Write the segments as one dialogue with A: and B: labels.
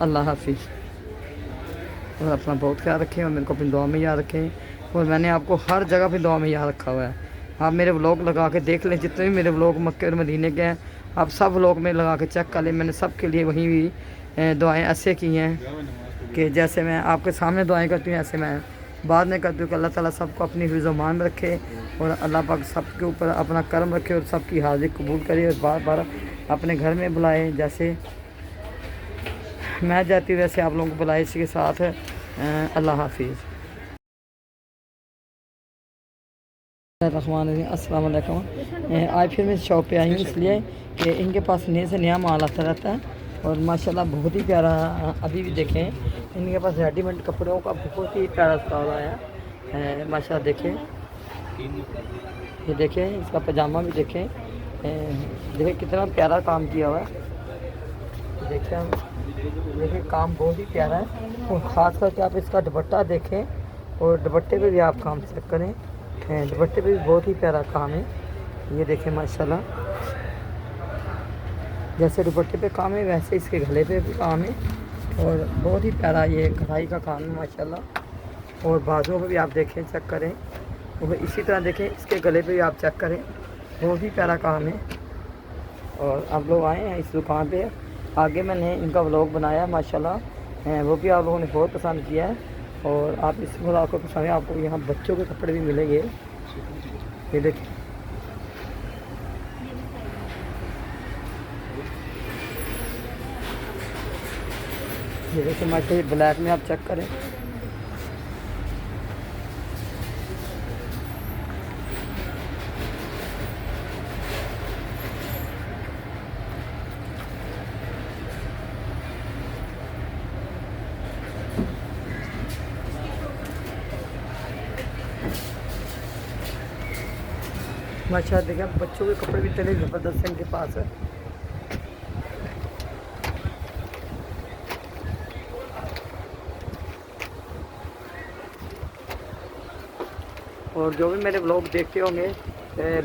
A: अल्लाह हाफिज़। और अपना बहुत ख्याल रखें और मेरे को अपनी दुआ में याद रखें। और मैंने आपको हर जगह अपनी दुआ में याद रखा हुआ है। आप मेरे व्लॉग लगा के देख लें, जितने भी मेरे व्लॉग मक्के और मदीने के हैं आप सब व्लॉग में लगा के चेक कर लें। मैंने सब के लिए वहीं भी दुआएँ ऐसे की हैं कि जैसे मैं आपके सामने दुआएँ करती हूँ ऐसे मैं बाद में करती हूँ कि अल्लाह ताला सबको अपनी हिफ्ज़ मान में रखे और अल्लाह पाक सबके ऊपर अपना करम रखे और सबकी हाज़िरी कबूल करे और बार बार अपने घर में बुलाए। जैसे मैं जाती हूँ वैसे आप लोगों को बुलाए। इसी के साथ अल्लाह हाफिज़। अस्सलाम वालेकुम। आज फिर मैं शॉप पे आई हूँ इसलिए कि इनके पास नए से नया माल आता रहता है और माशाल्लाह बहुत ही प्यारा। अभी भी देखें इनके पास रेडीमेड कपड़ों का बहुत ही प्यारा स्टॉल आया है माशाल्लाह। देखें ये देखें इसका पजामा भी देखें। देखें कितना प्यारा काम किया हुआ है। देखें हम देखिए काम बहुत ही प्यारा है और ख़ास करके आप इसका दुपट्टा देखें और दुपट्टे पे भी आप काम चेक करें। दुपट्टे पे भी बहुत ही प्यारा काम है। ये देखें माशाल्लाह जैसे दुपट्टे पे काम है वैसे इसके गले पे भी काम है और बहुत ही प्यारा ये कढ़ाई का काम है माशाल्लाह। और बाजुओं पे भी आप देखें चेक करें और इसी तरह देखें इसके गले पे भी आप चेक करें, बहुत ही प्यारा काम है। और आप लोग आए हैं इस दुकान पे, आगे मैंने इनका व्लॉग बनाया माशाल्लाह, वो भी आप लोगों ने बहुत पसंद किया है। और आप इस व्लॉग को पसंद है, आपको यहाँ बच्चों के कपड़े भी मिलेंगे। ये देखिए ये देखिए माशाल्लाह ब्लैक में आप चेक करें। माशाल्लाह देखिए बच्चों के कपड़े भी इतने ज़बरदस्त हैं इनके पास है। और जो भी मेरे ब्लॉग देखते होंगे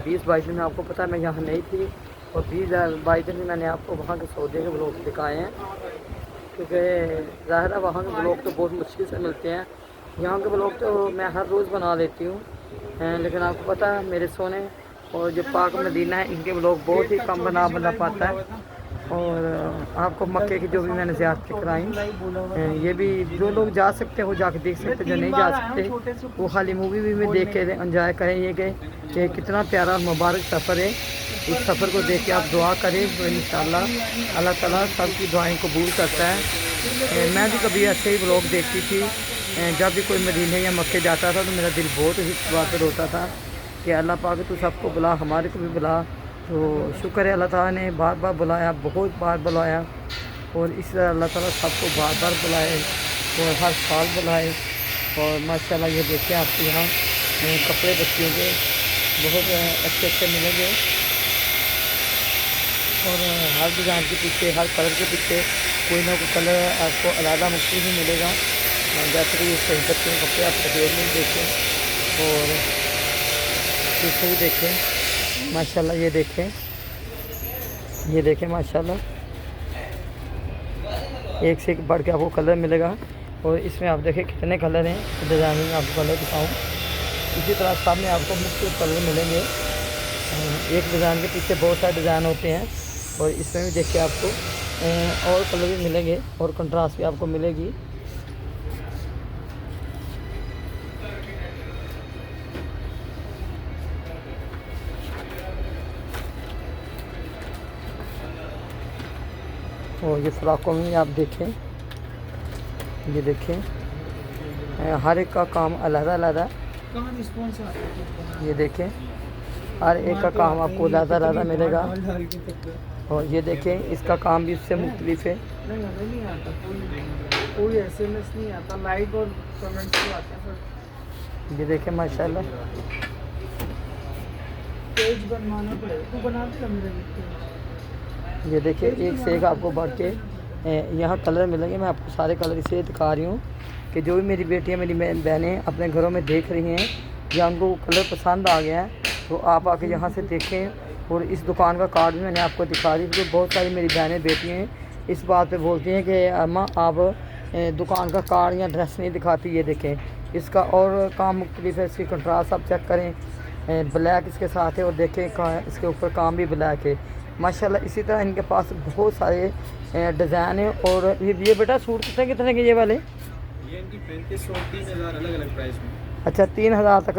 A: 20-22 दिन में, आपको पता है मैं यहाँ नहीं थी और 20-22 दिन में मैंने आपको वहाँ के सौदे के ब्लॉग दिखाए हैं क्योंकि ज़ाहिर है वहाँ के ब्लॉग तो बहुत मुश्किल से मिलते हैं। यहाँ के ब्लॉग तो मैं हर रोज़ बना लेती हूँ, लेकिन आपको पता है मेरे सोने और जो पाक मदीना है इनके ब्लॉग बहुत ही कम बना पाता है। और आपको मक्के की जो भी मैंने ज़ियारतें कराई ये भी जो लोग जा सकते हैं वो जाके देख सकते हैं, जो नहीं जा सकते वो खाली मूवी भी में देख के एंजॉय करें। ये कि कितना प्यारा और मुबारक सफ़र है। इस सफ़र को देख के आप दुआ करें तो इंशाअल्लाह अल्लाह ताला सबकी दुआएं कबूल करता है। मैं भी कभी ऐसे ही ब्लॉग देखती थी, जब भी कोई मदीने या मक्के जाता था तो मेरा दिल बहुत ही वाकर होता था कि अल्लाह पाक तू सबको बुला, हमारे को भी बुला। तो शुक्र है अल्लाह ताला ने बार बार बुलाया, बहुत बार बुलाया और इस तरह अल्लाह ताला सबको बार बार बुलाए और हर साल बुलाए। और माशाल्लाह ये देखिए आपको यहाँ कपड़े बच्चियों के बहुत अच्छे अच्छे मिलेंगे और हर डिज़ाइन के पीछे हर कलर के पीछे कोई ना कोई कलर आपको अलग मुख्तलिफ ही मिलेगा। जैसे कि सही बच्चों के कपड़े आप रेड में देखें और पीछे भी देखें माशाल्लाह। ये देखें माशाल्लाह एक से एक बढ़ के आपको कलर मिलेगा। और इसमें आप देखें कितने कलर हैं, डिज़ाइन में आपको कलर दिखाऊँ। इसी तरह सब में आपको मुख्तलिफ कलर मिलेंगे। एक डिज़ाइन के पीछे बहुत सारे डिज़ाइन होते हैं और इसमें भी देखिए आपको और कलर भी मिलेंगे और कंट्रास्ट भी आपको मिलेगी। और ये फ्रॉकों में आप देखें, ये देखें हर एक का काम अलग-अलग। ये देखें हर एक का काम आपको अलग-अलग मिलेगा। और ये देखें इसका काम भी इससे मुख्तलिफ है।
B: कोई SMS नहीं आता, लाइक और कमेंट्स तो आता है।
A: ये देखें माशाल्लाह
B: पेज बनवाना पड़ेगा, तू बना दे मेरे।
A: ये देखिए एक से एक आपको बढ़ के यहाँ कलर मिलेंगे। मैं आपको सारे कलर इसलिए दिखा रही हूँ कि जो भी मेरी बेटियाँ मेरी बहनें अपने घरों में देख रही हैं या उनको कलर पसंद आ गया है तो आप आके यहाँ से देखें। और इस दुकान का कार्ड भी मैंने आपको दिखा दी क्योंकि बहुत सारी मेरी बहनें बेटियाँ हैं इस बात पे बोलती हैं कि अम्मा आप दुकान का कार्ड या ड्रेस नहीं दिखाती। ये देखें, इसका और काम मुख्तलिफ है, इसकी कंट्रास्ट आप चेक करें, ब्लैक इसके साथ है और देखें इसके ऊपर काम भी ब्लैक है माशाल्लाह। इसी तरह इनके पास बहुत सारे डिज़ाइन है। और ये बेटा सूट कितने कितने के ये वाले?
C: ये इनकी 3500 और 3000 अलग अलग प्राइस में।
A: अच्छा 3000 तक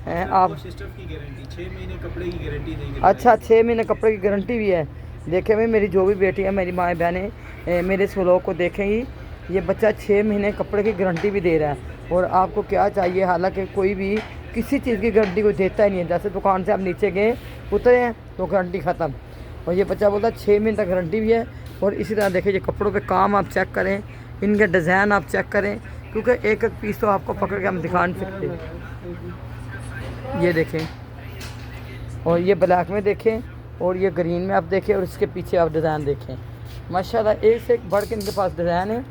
A: आप
C: सिस्टम की गारंटी 6 महीने कपड़े की गारंटी देंगे।
A: अच्छा 6 महीने कपड़े की गारंटी भी है। देखें भाई, मेरी जो भी बेटी है, मेरी माएँ बहनें मेरे इस व्लॉग को देखेंगी, ये बच्चा 6 महीने कपड़े की गारंटी भी दे रहा है। और आपको क्या चाहिए, हालांकि कोई भी किसी चीज़ की गारंटी कोई देता ही नहीं है। जैसे दुकान से आप नीचे गए उतरे हैं तो गारंटी ख़त्म, और ये बच्चा बोलता 6 महीने तक गारंटी भी है। और इसी तरह देखिए, ये कपड़ों पे काम आप चेक करें, इनके डिज़ाइन आप चेक करें, क्योंकि एक एक पीस तो आपको पकड़ के हम दिखा नहीं सकते। ये देखें, और ये ब्लैक में देखें, और ये ग्रीन में आप देखें, और इसके पीछे आप डिज़ाइन देखें। माशाल्लाह एक से एक बढ़ के इनके पास डिज़ाइन है,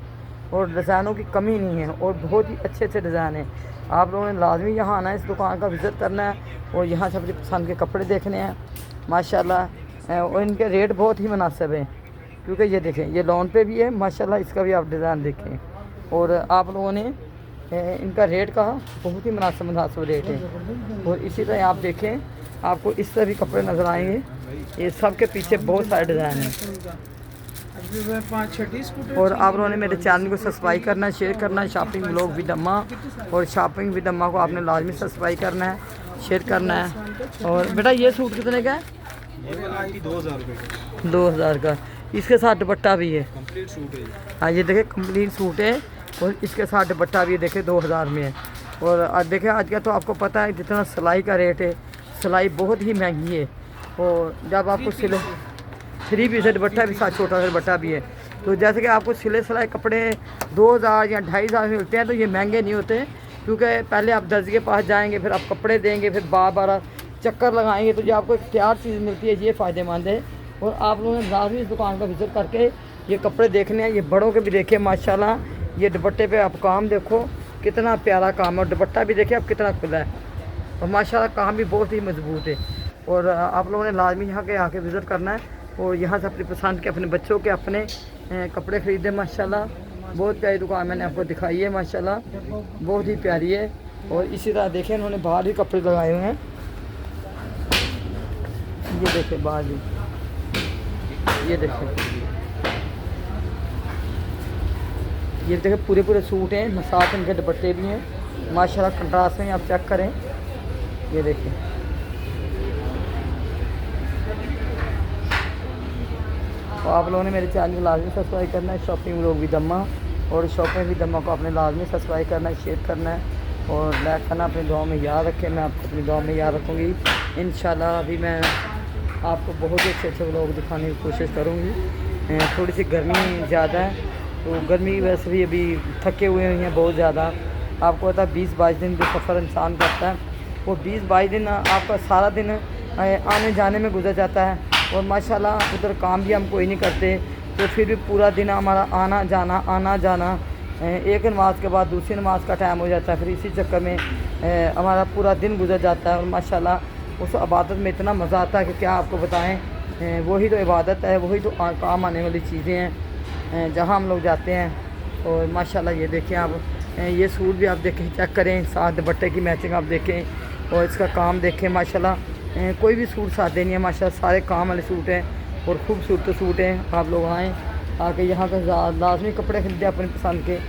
A: और डिज़ाइनों की कमी नहीं है, और बहुत ही अच्छे अच्छे डिज़ाइन हैं। आप लोगों ने लाजमी यहाँ आना है, इस दुकान का विज़िट करना है, और यहाँ से अपनी पसंद के कपड़े देखने हैं माशाल्लाह। और इनके रेट बहुत ही मुनासिब हैं, क्योंकि ये देखें, ये लॉन पे भी है माशाल्लाह, इसका भी आप डिज़ाइन देखें। और आप लोगों ने इनका रेट का बहुत ही मुनासिब रेट है। और इसी तरह आप देखें, आपको इस तरह भी कपड़े नज़र आएंगे, ये सब के पीछे बहुत सारे डिज़ाइन हैं। और आप लोगों ने मेरे चैनल को सब्सक्राइब करना है, शेयर करना है, शॉपिंग व्लॉग विद अम्मा, और शॉपिंग विद अम्मा को आपने लाजमी सब्सक्राइब करना है, शेयर करना है। और बेटा ये सूट कितने का है?
C: ये वाला 2000 रुपये का।
A: 2000 का। इसके साथ दुपट्टा भी है,
C: कंप्लीट सूट है।
A: हाँ ये देखें कंप्लीट सूट है, और इसके साथ दुपट्टा भी है, देखें 2000 में है। और आज देखें, आज का तो आपको पता है जितना सिलाई का रेट है, सिलाई बहुत ही महंगी है। और जब आपको सिले 3 पीस दुपट्टा भी साथ, छोटा सा दुपट्टा भी है, तो जैसे कि आपको सिले सिलाई कपड़े 2000 या 2500 मिलते हैं, तो ये महंगे नहीं होते, क्योंकि पहले आप दर्जी के पास जाएंगे, फिर आप कपड़े देंगे, फिर बार चक्कर लगाएंगे, तो जो आपको एक तैयार चीज़ मिलती है, ये फ़ायदेमंद है। और आप लोगों ने लाजमी इस दुकान का विज़िट करके ये कपड़े देखने हैं। ये बड़ों के भी देखें माशाल्लाह, ये दुपट्टे पे आप काम देखो कितना प्यारा काम है, और दुपट्टा भी देखिए आप कितना खुला है, और माशाल्लाह काम भी बहुत ही मजबूत है। और आप लोगों ने लाजमी यहाँ के आके विज़िट करना है, और यहाँ से अपनी पसंद के, अपने बच्चों के अपने कपड़े ख़रीदे माशाल्लाह। बहुत प्यारी दुकान मैंने आपको दिखाई है माशाल्लाह, बहुत ही प्यारी है। और इसी तरह देखें, इन्होंने बाहर भी कपड़े लगाए हुए हैं, ये देखें बाहर भी, ये देखें, ये देखें पूरे पूरे सूट हैं, साथ इनके दुपट्टे भी हैं माशाल्लाह, कंट्रास्ट में आप चेक करें, ये देखें। तो आप लोगों ने मेरे चैनल को लाजमी सब्सक्राइब करना है, शॉपिंग व्लॉग विद अम्मा, और शॉपिंग विद अम्मा को आपने लाजमी सब्सक्राइब करना है, शेयर करना है, और लाइक करना। अपनी दुआ में याद रखें, मैं आपको अपनी दुआ में याद रखूँगी इंशाल्लाह। अभी मैं आपको बहुत ही अच्छे अच्छे व्लॉग दिखाने की कोशिश करूँगी। थोड़ी सी गर्मी ज़्यादा है, तो गर्मी की वजह से भी अभी थके हुए हैं बहुत ज़्यादा। आपको पता है 20-22 दिन जो सफ़र इंसान करता है, वो 20-22 दिन आपका सारा दिन आने जाने में गुजर जाता है, और माशाल्लाह उधर काम भी हम कोई नहीं करते, तो फिर भी पूरा दिन हमारा आना जाना एक नमाज के बाद दूसरी नमाज का टाइम हो जाता है, फिर इसी चक्कर में हमारा पूरा दिन गुजर जाता है। और माशाल्लाह उस इबादत में इतना मज़ा आता है कि क्या आपको बताएं। वही तो इबादत है, वही तो काम आने वाली चीज़ें हैं जहाँ हम लोग जाते हैं। और माशाल्लाह ये देखें आप, ये सूट भी आप देखें, चेक करें, साथ दुपट्टे की मैचिंग आप देखें, और इसका काम देखें माशाल्लाह। कोई भी सूट सादे नहीं है माशाल्लाह, सारे काम वाले सूट हैं, और खूबसूरत सूट हैं। आप लोग आएँ, आके यहाँ का लाजमी कपड़े खरीदें अपनी पसंद के।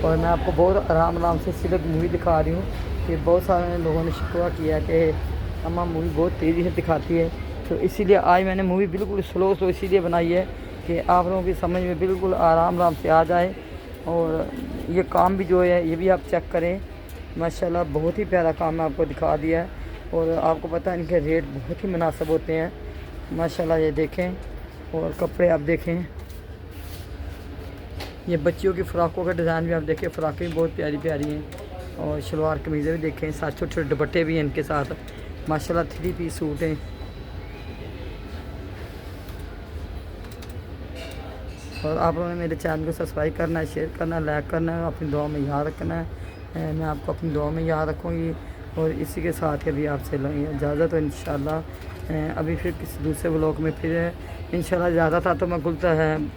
A: और मैं आपको बहुत आराम से सिर्फ मूवी दिखा रही हूँ, कि बहुत सारे लोगों ने शिकवा किया कि अम्मा मूवी बहुत तेज़ी से दिखाती है, तो इसीलिए आज मैंने मूवी बिल्कुल स्लो इसीलिए बनाई है कि आप लोगों की समझ में बिल्कुल आराम से आ जाए। और ये काम भी जो है, ये भी आप चेक करें माशाल्लाह, बहुत ही प्यारा काम मैं आपको दिखा दिया है। और आपको पता है इनके रेट बहुत ही मुनासिब होते हैं माशाल्लाह। ये देखें, और कपड़े आप देखें, ये बच्चियों की फ़्रॉकों का डिज़ाइन भी आप देखें, फ़्रॉकें भी बहुत प्यारी प्यारी हैं और शलवार कमीज़ें भी देखें, साथ छोटे छोटे दुपट्टे भी हैं इनके साथ माशाल्लाह। 3 पीस सूट हैं। और आप लोगों ने मेरे चैनल को सब्सक्राइब करना है, शेयर करना है, लाइक करना है, अपनी दुआ में याद रखना है। मैं आपको अपनी दुआ में याद रखूँगी। और इसी के साथ ही अभी आपसे इजाज़त हो इंशाल्लाह। अभी फिर किसी दूसरे व्लॉग में फिर इंशाल्लाह ज़्यादा था तो मैं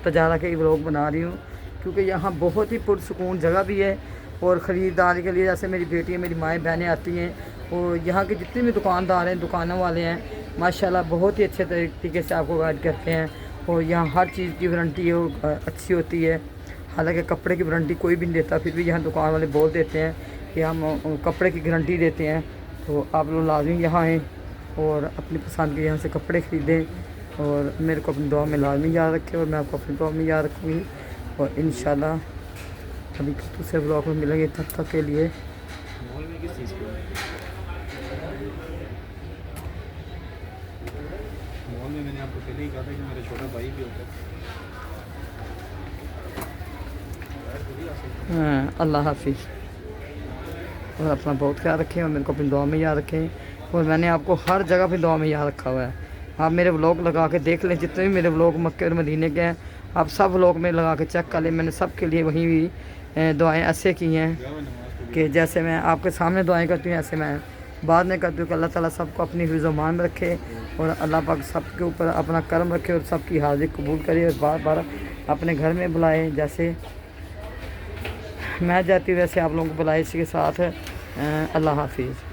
A: तजारा के ही व्लॉग बना रही हूँ, क्योंकि यहाँ बहुत ही पुरसुकून जगह भी है। और ख़रीदारी के लिए जैसे मेरी बेटी मेरी माएँ बहनें आती हैं, और यहाँ के जितने भी दुकानदार हैं, दुकानों वाले हैं, माशाल्लाह बहुत ही अच्छे तरीके से आपको गाइड करते हैं। और यहाँ हर चीज़ की वारंटी अच्छी होती है। हालांकि कपड़े की वारंटी कोई भी नहीं देता, फिर भी यहाँ दुकान वाले बोल देते हैं कि हम कपड़े की गारंटी देते हैं। तो आप लोग लाजमी यहाँ आएँ और अपनी पसंद के यहाँ से कपड़े ख़रीदें। और मेरे को अपनी दुआ में लाजमी याद रखें, और मैं आपको अपनी दुआ में याद रखूँगी। और इंशाल्लाह अभी दूसरे ब्लॉग में मिलेंगे, तब तक के लिए
C: मॉल में किस चीज़ को मॉल में मैंने आपको पहले ही कहा था कि मेरा छोटा भाई भी होता है।
A: हाँ, अल्लाह हाफिज़। और अपना बहुत ख्याल रखें और मेरे को अपनी दुआ में याद रखें। और मैंने आपको हर जगह पे दुआ में याद रखा हुआ है। आप मेरे व्लॉग लगा के देख लें, जितने भी मेरे व्लॉग मक्के और मदीने के हैं, आप सब व्लॉग में लगा के चेक कर लें। मैंने सब के लिए वहीं भी दुआएं ऐसे की हैं कि जैसे मैं आपके सामने दुआएं करती हूँ, ऐसे मैं बाद में करती हूँ कि अल्लाह ताला सबको अपनी हिफ्ज़-ओ-मान में रखे और अल्लाह पाक सबके ऊपर अपना करम रखे और सबकी हाज़िरी कबूल करे और बार बार अपने घर में बुलाए। जैसे मैं जाती हूँ वैसे आप लोगों को बुलाए। इसी के साथ अल्लाह हाफिज़।